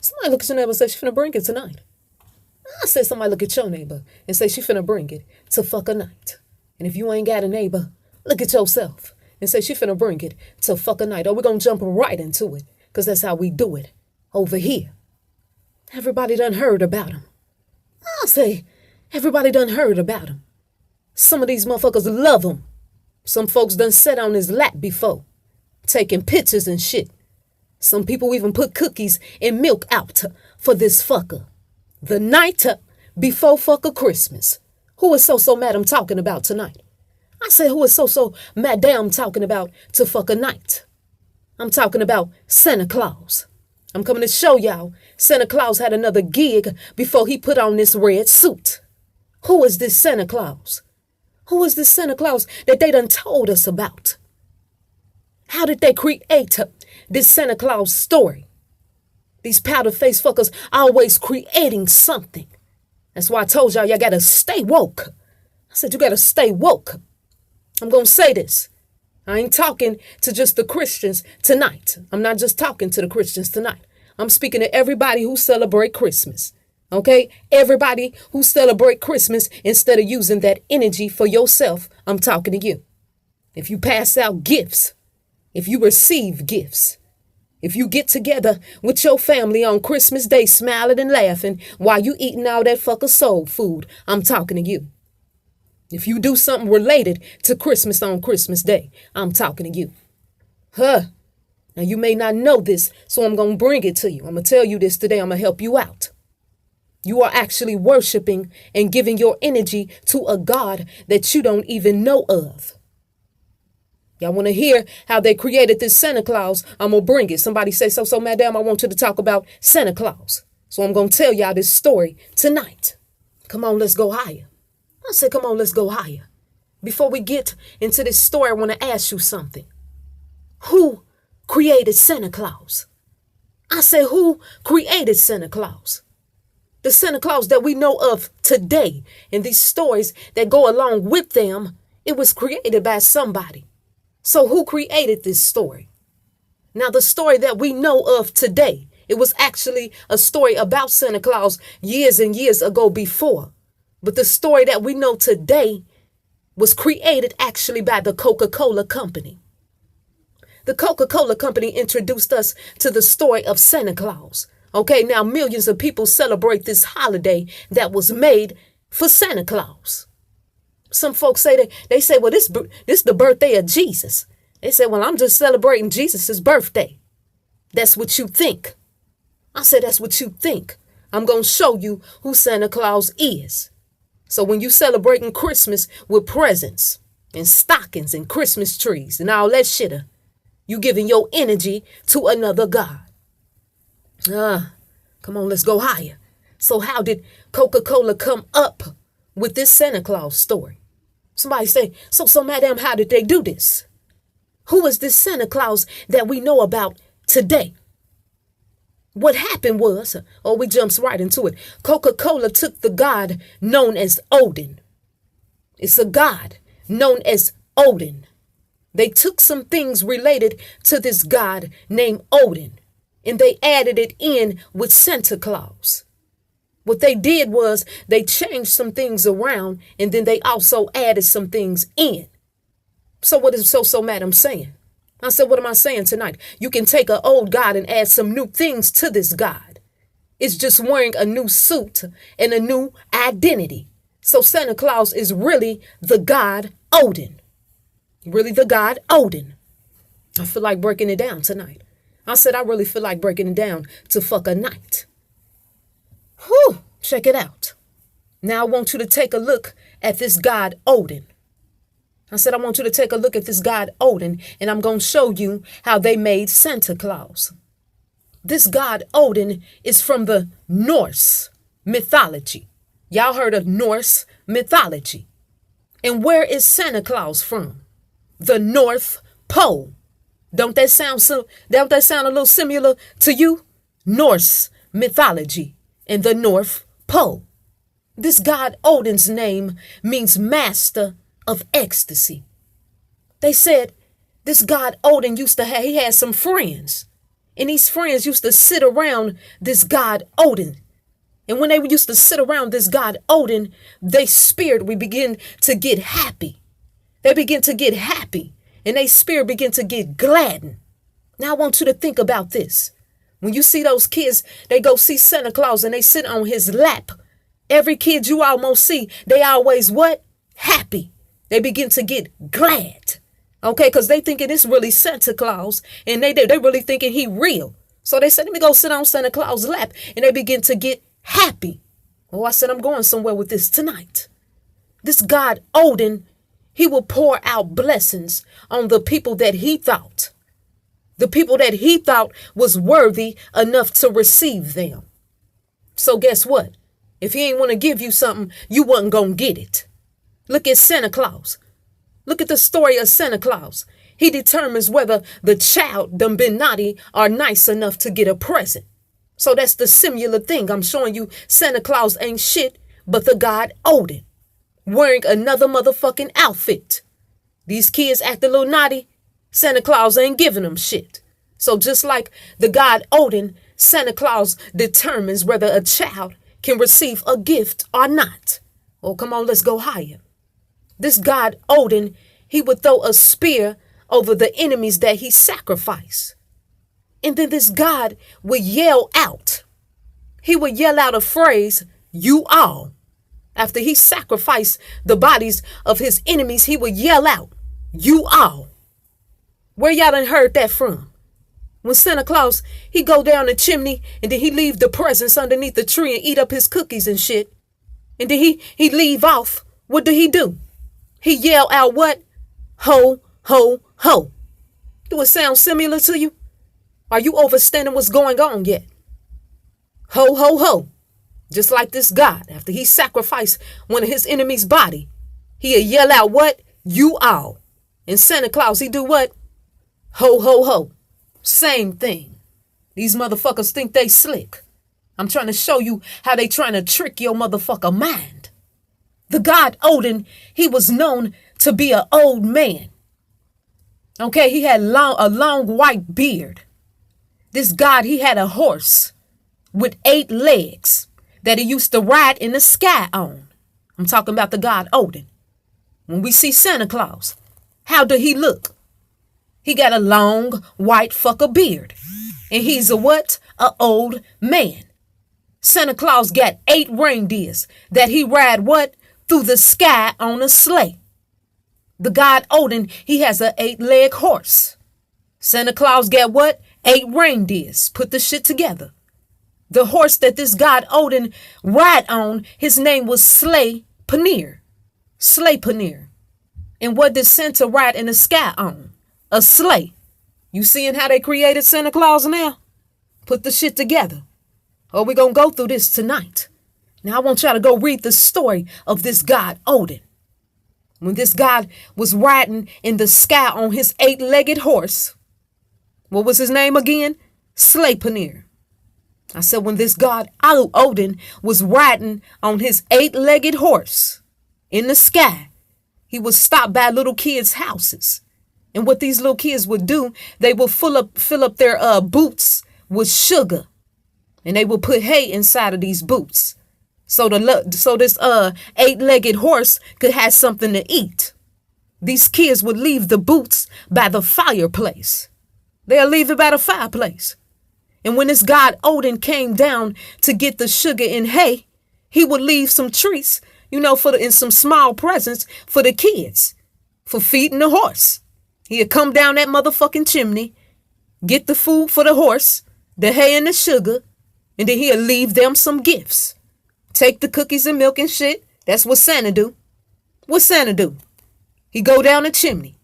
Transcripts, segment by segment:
Somebody look at your neighbor and say she finna bring it tonight. I said somebody look at your neighbor and say she finna bring it to fuck a night. And if you ain't got a neighbor, look at yourself and say she finna bring it to fuck a night. Or we're gonna jump right into it, because that's how we do it over here. Everybody done heard about him. I say everybody done heard about him. Some of these motherfuckers love him. Some folks done sat on his lap before, taking pictures and shit. Some people even put cookies and milk out for this fucker. The night before fucker Christmas. Who is so mad I'm talking about tonight? I said, who is so mad damn talking about to fuck a night? I'm talking about Santa Claus. I'm coming to show y'all Santa Claus had another gig before he put on this red suit. Who is this Santa Claus? Who is this Santa Claus that they done told us about? How did they create this Santa Claus story? These powder-faced fuckers always creating something. That's why I told y'all gotta stay woke. I said you gotta stay woke. I'm gonna say this. I ain't talking to just the Christians tonight. I'm not just talking to the Christians tonight. I'm speaking to everybody who celebrate Christmas. Okay? Everybody who celebrate Christmas, instead of using that energy for yourself, I'm talking to you. If you pass out gifts, if you receive gifts, if you get together with your family on Christmas Day smiling and laughing while you eating all that fucker soul food, I'm talking to you. If you do something related to Christmas on Christmas Day, I'm talking to you. Now you may not know this, so I'm going to bring it to you. I'm going to tell you this today. I'm going to help you out. You are actually worshiping and giving your energy to a God that you don't even know of. Y'all want to hear how they created this Santa Claus? I'm going to bring it. Somebody say, so, madam, I want you to talk about Santa Claus. So I'm going to tell y'all this story tonight. Come on, let's go higher. I said, come on, let's go higher. Before we get into this story, I want to ask you something. Who created Santa Claus? I said, who created Santa Claus? The Santa Claus that we know of today and these stories that go along with them, it was created by somebody. So who created this story? Now, the story that we know of today, it was actually a story about Santa Claus years and years ago before. But the story that we know today was created actually by the Coca-Cola company. The Coca-Cola company introduced us to the story of Santa Claus. Okay, now millions of people celebrate this holiday that was made for Santa Claus. Some folks say they say, well, this the birthday of Jesus. They say, well, I'm just celebrating Jesus's birthday. That's what you think. I said, that's what you think. I'm going to show you who Santa Claus is. So when you celebrating Christmas with presents and stockings and Christmas trees and all that shit, you giving your energy to another God. Come on, let's go higher. So how did Coca-Cola come up with this Santa Claus story? Somebody say, so madam, how did they do this? Who is this Santa Claus that we know about today? What happened was, we jumps right into it. Coca-Cola took the god known as Odin. It's a god known as Odin. They took some things related to this god named Odin, and they added it in with Santa Claus. What they did was they changed some things around, and then they also added some things in. So what is so madam saying? I said, what am I saying tonight? You can take an old God and add some new things to this God. It's just wearing a new suit and a new identity. So Santa Claus is really the god Odin. Really the god Odin. I feel like breaking it down tonight. I said, I really feel like breaking it down to fuck a night. Whew, check it out. Now I want you to take a look at this god Odin. I said, I want you to take a look at this god Odin, and I'm going to show you how they made Santa Claus. This god Odin is from the Norse mythology. Y'all heard of Norse mythology. And where is Santa Claus from? The North Pole. Don't that sound a little similar to you? Norse mythology and the North Pole. This god Odin's name means master of ecstasy. They said this god Odin he had some friends, And these friends used to sit around this god Odin. And when they used to sit around this god Odin, they spirit would begin to get happy. They begin to get happy. And they spirit begin to get gladdened. Now I want you to think about this. When you see those kids, they go see Santa Claus and they sit on his lap. Every kid you almost see, they always what? Happy. They begin to get glad. Okay, because they thinking it's really Santa Claus, and they really thinking he real. So they said, let me go sit on Santa Claus' lap, and they begin to get happy. Oh, I said, I'm going somewhere with this tonight. This god Odin, he will pour out blessings on the people that he thought. The people that he thought was worthy enough to receive them. So guess what? If he ain't want to give you something, you wasn't going to get it. Look at Santa Claus. Look at the story of Santa Claus. He determines whether the child done been naughty or nice enough to get a present. So that's the similar thing. I'm showing you Santa Claus ain't shit but the god Odin, wearing another motherfucking outfit. These kids act a little naughty. Santa Claus ain't giving them shit. So just like the god Odin, Santa Claus determines whether a child can receive a gift or not. Oh, come on, let's go higher. This god Odin, he would throw a spear over the enemies that he sacrificed. And then this god would yell out. He would yell out a phrase, you all. After he sacrificed the bodies of his enemies, he would yell out, you all. Where y'all done heard that from? When Santa Claus, he go down the chimney and then he leave the presents underneath the tree and eat up his cookies and shit. And then he leave off. What do? He yell out what? Ho, ho, ho. Do it sound similar to you? Are you understanding what's going on yet? Ho, ho, ho. Just like this God, after he sacrificed one of his enemy's body, he'll yell out what? You all. And Santa Claus, he do what? Ho, ho, ho. Same thing. These motherfuckers think they slick. I'm trying to show you how they trying to trick your motherfucker mind. The god Odin, he was known to be an old man. Okay, he had a long white beard. This god, he had a horse with 8 legs that he used to ride in the sky on. I'm talking about the god Odin. When we see Santa Claus, how do he look? He got a long white fucker beard. And he's a what? A old man. Santa Claus got 8 reindeers that he ride what? Through the sky on a sleigh. The god Odin, he has a 8-leg horse. Santa Claus got what? 8 reindeers. Put the shit together. The horse that this god Odin ride on, his name was Sleipnir. Sleipnir. And what did Santa ride in the sky on? A sleigh. You seeing how they created Santa Claus now? Put the shit together. Oh, we're going to go through this tonight. Now I want y'all to go read the story of this god Odin. When this god was riding in the sky on his 8-legged horse, what was his name again? Sleipnir. I said when this god Odin was riding on his 8-legged horse in the sky, he would stop by little kids' houses. And what these little kids would do, they would fill up their boots with sugar. And they would put hay inside of these boots. So this 8-legged horse could have something to eat. These kids would leave the boots by the fireplace. They'll leave it by the fireplace. And when this god Odin came down to get the sugar and hay, he would leave some treats, and some small presents for the kids, for feeding the horse. He'd come down that motherfucking chimney, get the food for the horse, the hay and the sugar, and then he'll leave them some gifts. Take the cookies and milk and shit. That's what Santa do. What Santa do? He go down the chimney,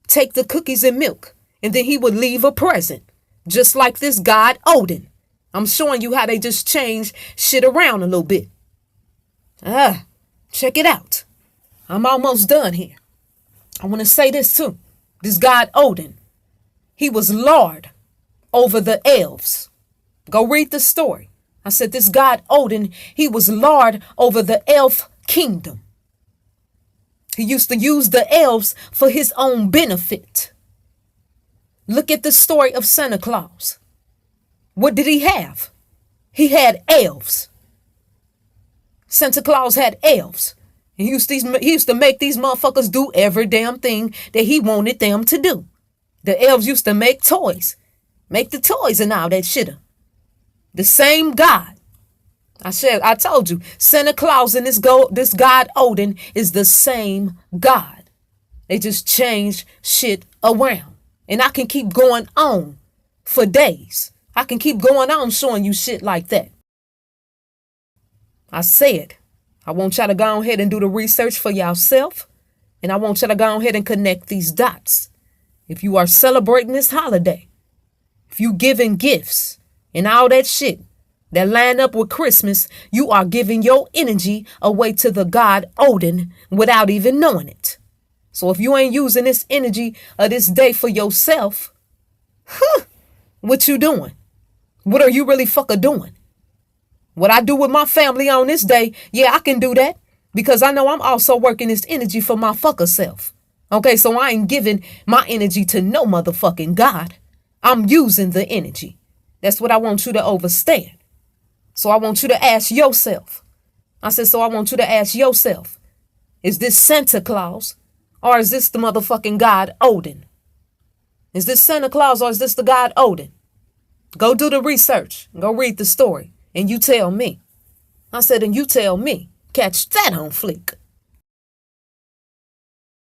take the cookies and milk, and then he would leave a present. Just like this god Odin. I'm showing you how they just change shit around a little bit. Check it out. I'm almost done here. I want to say this too. This god Odin, he was lord over the elves. Go read the story. I said this god Odin, he was lord over the elf kingdom. He used to use the elves for his own benefit. Look at the story of Santa Claus. What did he have? He had elves. Santa Claus had elves. He used to make these motherfuckers do every damn thing that he wanted them to do. The elves used to make toys. Make the toys and all that shit. The same God. I told you, Santa Claus and this God Odin is the same God. They just changed shit around. And I can keep going on for days. I can keep going on showing you shit like that. I said, I want y'all to go ahead and do the research for yourself. And I want y'all to go ahead and connect these dots. If you are celebrating this holiday, if you giving gifts and all that shit that line up with Christmas, you are giving your energy away to the god Odin without even knowing it. So if you ain't using this energy of this day for yourself, what you doing? What are you really fucking doing? What I do with my family on this day, yeah, I can do that because I know I'm also working this energy for my fucker self. Okay, so I ain't giving my energy to no motherfucking God. I'm using the energy. That's what I want you to understand. So I want you to ask yourself. I said, so I want you to ask yourself, is this Santa Claus or is this the motherfucking God Odin? Is this Santa Claus or is this the God Odin? Go do the research. Go read the story. And you tell me. I said, and you tell me. Catch that on fleek.